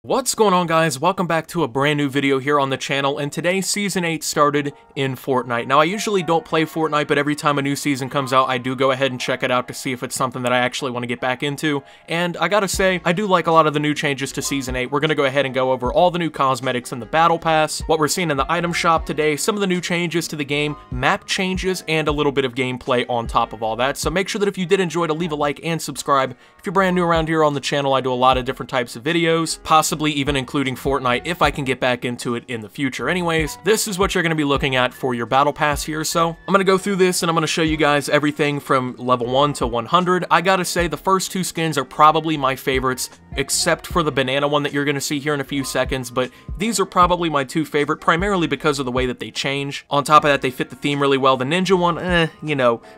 What's going on, guys? Welcome back to a brand new video here on the channel, and today Season 8 started in Fortnite. Now, I usually don't play Fortnite, but every time a new season comes out, I do go ahead and check it out to see if it's something that I actually want to get back into, and I gotta say, I do like a lot of the new changes to Season 8. We're gonna go ahead and go over all the new cosmetics in the Battle Pass, what we're seeing in the item shop today, some of the new changes to the game, map changes, and a little bit of gameplay on top of all that. So make sure that if you did enjoy to leave a like and subscribe. If you're brand new around here on the channel, I do a lot of different types of videos, possibly even including Fortnite if I can get back into it in the future. Anyways, this is what you're going to be looking at for your battle pass here. So I'm going to go through this and I'm going to show you guys everything from level 1 to 100. I gotta say the first two skins are probably my favorites, except for the banana one that you're going to see here in a few seconds, but these are probably my two favorite, primarily because of the way that they change. On top of that, they fit the theme really well. The ninja one,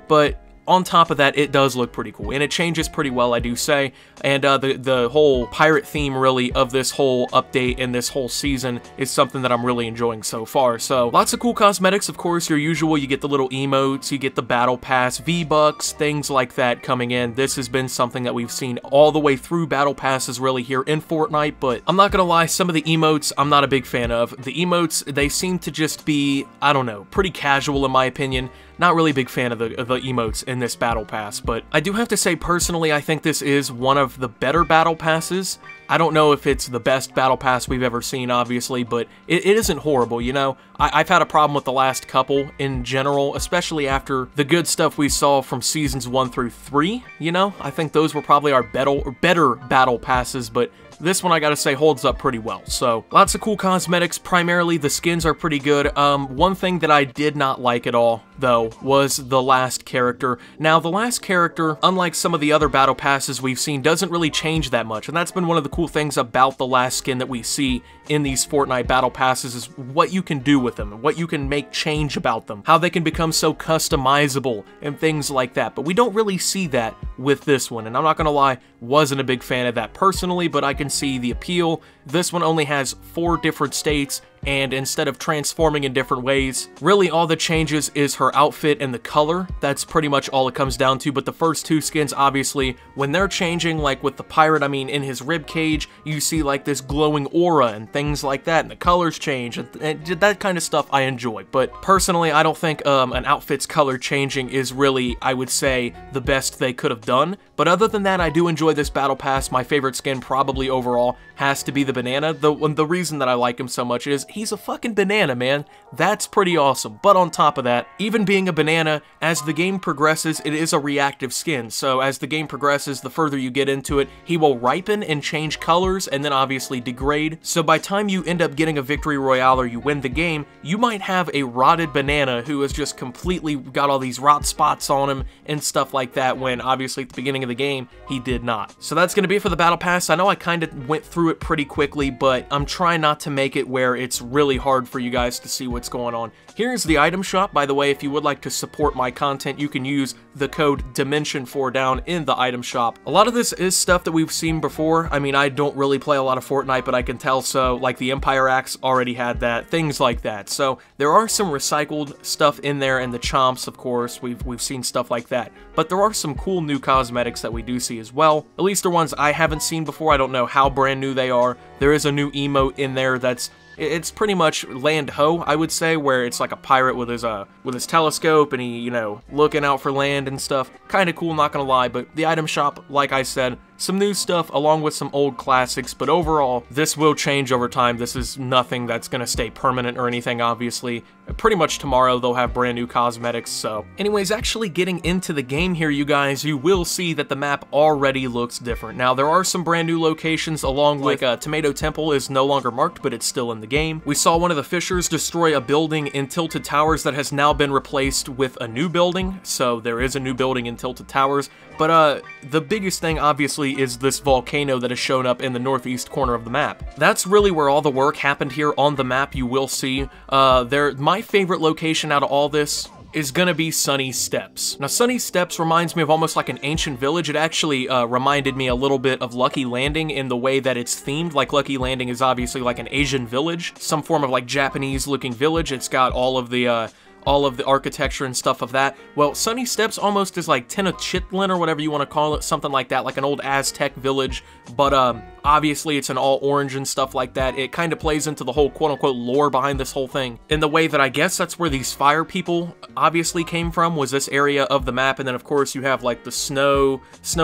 but on top of that, it does look pretty cool, and it changes pretty well, I do say, and the whole pirate theme, really, of this whole update and this whole season is something that I'm really enjoying so far. So, lots of cool cosmetics, of course, your usual. You get the little emotes, you get the battle pass, V-Bucks, things like that coming in. This has been something that we've seen all the way through battle passes, really, here in Fortnite, but I'm not gonna lie, some of the emotes I'm not a big fan of. The emotes, they seem to just be, I don't know, pretty casual in my opinion. Not really a big fan of the emotes in this battle pass, but I do have to say personally I think this is one of the better battle passes. I don't know if it's the best battle pass we've ever seen, obviously, but it isn't horrible, you know? I've had a problem with the last couple in general, especially after the good stuff we saw from Seasons 1 through 3, you know? I think those were probably our better battle passes, but this one, I gotta say, holds up pretty well. So, lots of cool cosmetics. Primarily, the skins are pretty good. One thing that I did not like at all, though, was the last character. Now, the last character, unlike some of the other battle passes we've seen, doesn't really change that much, and that's been one of the cool things about the last skin that we see in these Fortnite battle passes is what you can do with them, what you can make change about them, how they can become so customizable, and things like that. But we don't really see that with this one, and I'm not gonna lie, wasn't a big fan of that personally, but I can see the appeal. This one only has 4 different states, and instead of transforming in different ways, really all the changes is her outfit and the color. That's pretty much all it comes down to, but the first two skins, obviously, when they're changing, like with the pirate, I mean, in his rib cage, you see like this glowing aura and things like that, and the colors change, and that kind of stuff I enjoy. But personally, I don't think an outfit's color changing is really, I would say, the best they could have done. But other than that, I do enjoy this battle pass. My favorite skin probably overall has to be the banana. The reason that I like him so much is he's a fucking banana, man. That's pretty awesome. But on top of that, even being a banana, as the game progresses, it is a reactive skin. So as the game progresses, the further you get into it, he will ripen and change colors and then obviously degrade. So by the time you end up getting a victory royale or you win the game, you might have a rotted banana who has just completely got all these rot spots on him and stuff like that, when obviously at the beginning of the game, he did not. So that's going to be it for the battle pass. I know I kind of went through it pretty quickly, but I'm trying not to make it where it's really hard for you guys to see what's going on. Here's the item shop. By the way, if you would like to support my content, you can use the code Dimension4 down in the item shop. A lot of this is stuff that we've seen before. I mean, I don't really play a lot of Fortnite, but I can tell so. Like the Empire Axe already had that, things like that. So there are some recycled stuff in there, and the chomps, of course, we've seen stuff like that. But there are some cool new cosmetics that we do see as well. At least they're ones I haven't seen before. I don't know how brand new they are. There is a new emote in there it's pretty much Land Ho, I would say, where it's like a pirate with his telescope and he, you know, looking out for land and stuff. Kind of cool, not gonna lie, but the item shop, like I said, some new stuff along with some old classics, but overall, this will change over time. This is nothing that's gonna stay permanent or anything, obviously. Pretty much tomorrow, they'll have brand new cosmetics, so. Anyways, actually getting into the game here, you guys, you will see that the map already looks different. Now, there are some brand new locations along with, Tomato Temple is no longer marked, but it's still in the game. We saw one of the fishers destroy a building in Tilted Towers that has now been replaced with a new building, so there is a new building in Tilted Towers. But the biggest thing, obviously, is this volcano that has shown up in the northeast corner of the map. That's really where all the work happened here on the map, you will see. My favorite location out of all this is gonna be Sunny Steps. Now, Sunny Steps reminds me of almost like an ancient village. It actually reminded me a little bit of Lucky Landing in the way that it's themed. Like, Lucky Landing is obviously like an Asian village, some form of like Japanese-looking village. It's got all of the architecture and stuff of that. Well, Sunny Steps almost is like Tenochtitlan or whatever you want to call it, something like that, like an old Aztec village, but Obviously, it's an all orange and stuff like that. It kind of plays into the whole quote-unquote lore behind this whole thing, in the way that I guess that's where these fire people obviously came from, was this area of the map. And then of course you have like the snow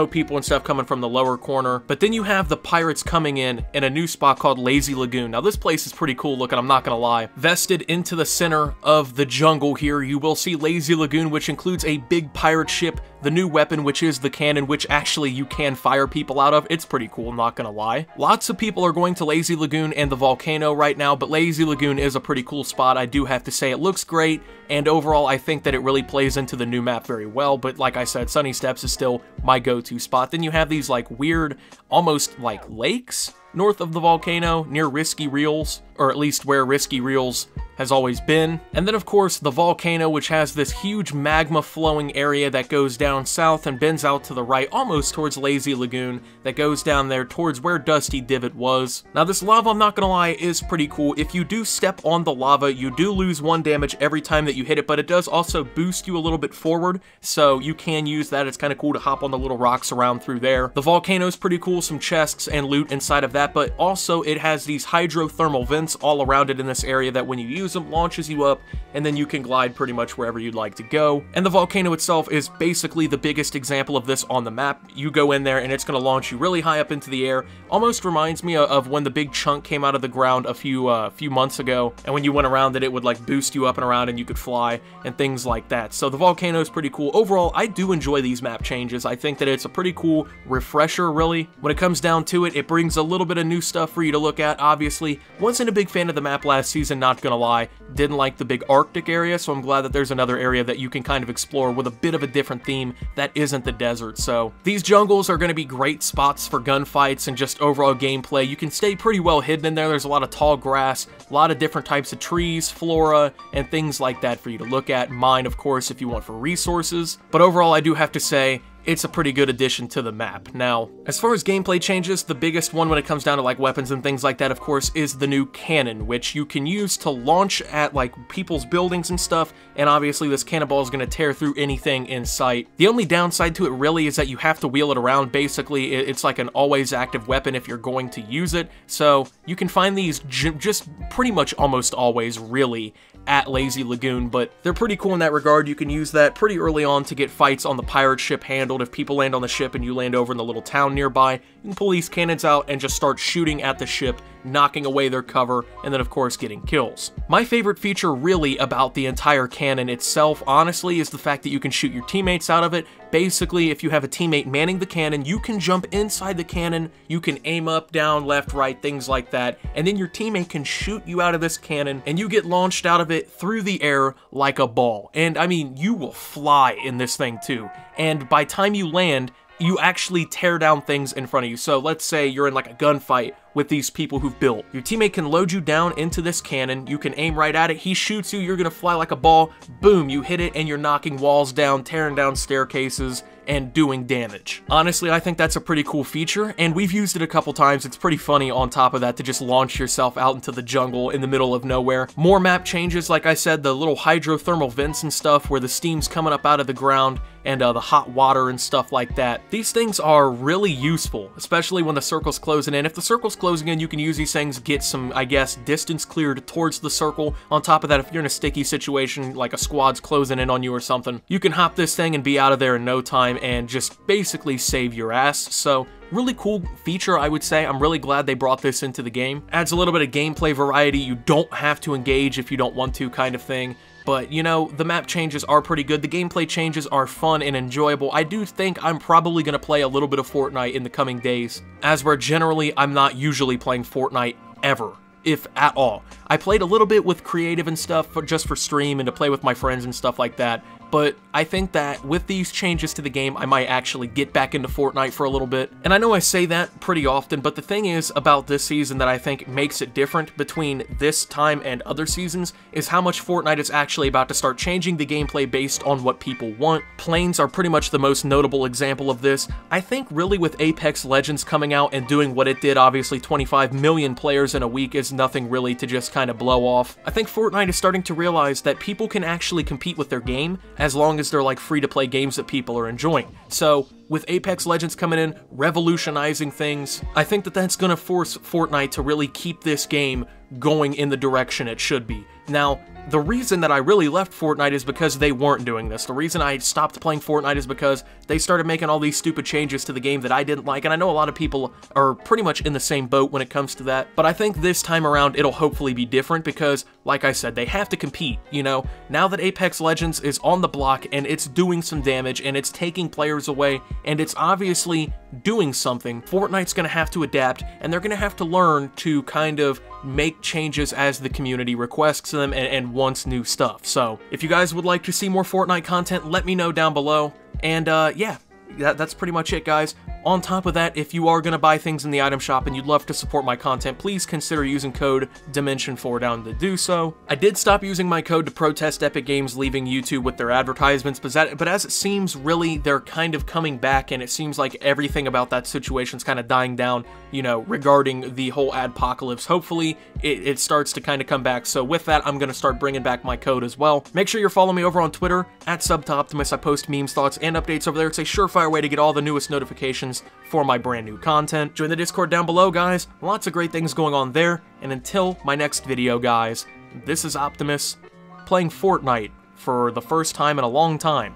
people and stuff coming from the lower corner. But then you have the pirates coming in a new spot called Lazy Lagoon. Now this place is pretty cool looking, I'm not gonna lie. Vested into the center of the jungle here, you will see Lazy Lagoon, which includes a big pirate ship, the new weapon, which is the cannon, which actually you can fire people out of. It's pretty cool, not gonna lie. Lots of people are going to Lazy Lagoon and the Volcano right now, but Lazy Lagoon is a pretty cool spot. I do have to say, it looks great, and overall I think that it really plays into the new map very well. But like I said, Sunny Steps is still my go-to spot. Then you have these like weird, almost like lakes north of the Volcano, near Risky Reels, or at least where Risky Reels has always been. And then of course the Volcano, which has this huge magma flowing area that goes down south and bends out to the right almost towards Lazy Lagoon, that goes down there towards where Dusty Divot was. Now this lava, I'm not gonna lie, is pretty cool. If you do step on the lava, you do lose 1 damage every time that you hit it, but it does also boost you a little bit forward, so you can use that. It's kind of cool to hop on the little rocks around through there. The Volcano is pretty cool, some chests and loot inside of that, but also it has these hydrothermal vents all around it in this area that when you use them, launches you up, and then you can glide pretty much wherever you'd like to go. And the Volcano itself is basically the biggest example of this on the map. You go in there and it's going to launch you really high up into the air. Almost reminds me of when the big chunk came out of the ground a few months ago, and when you went around it would like boost you up and around and you could fly and things like that. So the Volcano is pretty cool. Overall, I do enjoy these map changes. I think that it's a pretty cool refresher, really. When it comes down to it, it brings a little bit of new stuff for you to look at. Obviously, wasn't a big fan of the map last season, not gonna lie. Didn't like the big Arctic area, so I'm glad that there's another area that you can kind of explore with a bit of a different theme that isn't the desert. So these jungles are going to be great spots for gunfights and just overall gameplay. You can stay pretty well hidden in there. There's a lot of tall grass, a lot of different types of trees, flora, and things like that for you to look at. Mine, of course, if you want for resources. But overall, I do have to say, it's a pretty good addition to the map. Now, as far as gameplay changes, the biggest one when it comes down to like weapons and things like that, of course, is the new cannon, which you can use to launch at like people's buildings and stuff, and obviously this cannonball is going to tear through anything in sight. The only downside to it really is that you have to wheel it around. Basically, it's like an always active weapon if you're going to use it, so you can find these just pretty much almost always, really, at Lazy Lagoon, but they're pretty cool in that regard. You can use that pretty early on to get fights on the pirate ship handled. If people land on the ship and you land over in the little town nearby, you can pull these cannons out and just start shooting at the ship, knocking away their cover, and then of course getting kills. My favorite feature really about the entire cannon itself, honestly, is the fact that you can shoot your teammates out of it. Basically, if you have a teammate manning the cannon, you can jump inside the cannon, you can aim up, down, left, right, things like that, and then your teammate can shoot you out of this cannon, and you get launched out of it through the air like a ball. And I mean, you will fly in this thing too. And by time you land, you actually tear down things in front of you. So let's say you're in like a gunfight with these people who've built. Your teammate can load you down into this cannon, you can aim right at it, he shoots you, you're gonna fly like a ball, boom, you hit it, and you're knocking walls down, tearing down staircases, and doing damage. Honestly, I think that's a pretty cool feature, and we've used it a couple times. It's pretty funny on top of that to just launch yourself out into the jungle in the middle of nowhere. More map changes, like I said, the little hydrothermal vents and stuff where the steam's coming up out of the ground, and the hot water and stuff like that. These things are really useful, especially when the circle's closing in. If the circle's closing in, you can use these things, get some, I guess, distance cleared towards the circle. On top of that, if you're in a sticky situation, like a squad's closing in on you or something, you can hop this thing and be out of there in no time and just basically save your ass. So really cool feature, I would say. I'm really glad they brought this into the game. Adds a little bit of gameplay variety. You don't have to engage if you don't want to, kind of thing. But, you know, the map changes are pretty good. The gameplay changes are fun and enjoyable. I do think I'm probably going to play a little bit of Fortnite in the coming days, as where generally I'm not usually playing Fortnite ever, if at all. I played a little bit with creative and stuff just for stream and to play with my friends and stuff like that. But I think that with these changes to the game, I might actually get back into Fortnite for a little bit. And I know I say that pretty often, but the thing is about this season that I think makes it different between this time and other seasons is how much Fortnite is actually about to start changing the gameplay based on what people want. Planes are pretty much the most notable example of this. I think really with Apex Legends coming out and doing what it did, obviously 25 million players in a week is nothing really to just kind of blow off. I think Fortnite is starting to realize that people can actually compete with their game as long as they're like free to play games that people are enjoying. So with Apex Legends coming in, revolutionizing things, I think that that's gonna force Fortnite to really keep this game going in the direction it should be. Now, the reason that I really left Fortnite is because they weren't doing this. The reason I stopped playing Fortnite is because they started making all these stupid changes to the game that I didn't like, and I know a lot of people are pretty much in the same boat when it comes to that, but I think this time around it'll hopefully be different because, like I said, they have to compete, you know? Now that Apex Legends is on the block and it's doing some damage and it's taking players away and it's obviously doing something, Fortnite's gonna have to adapt and they're gonna have to learn to kind of make changes as the community requests them and wants new stuff. So, if you guys would like to see more Fortnite content, let me know down below. And yeah, that's pretty much it, guys. On top of that, if you are going to buy things in the item shop and you'd love to support my content, please consider using code Dimension4 down to do so. I did stop using my code to protest Epic Games leaving YouTube with their advertisements, but as it seems, really, they're kind of coming back, and it seems like everything about that situation's kind of dying down, you know, regarding the whole adpocalypse. Hopefully, it starts to kind of come back, so with that, I'm going to start bringing back my code as well. Make sure you're following me over on Twitter, @SubToOptimus. I post memes, thoughts, and updates over there. It's a surefire way to get all the newest notifications for my brand new content. Join the Discord down below, guys. Lots of great things going on there. And until my next video, guys, this is Optimus playing Fortnite for the first time in a long time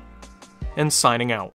and signing out.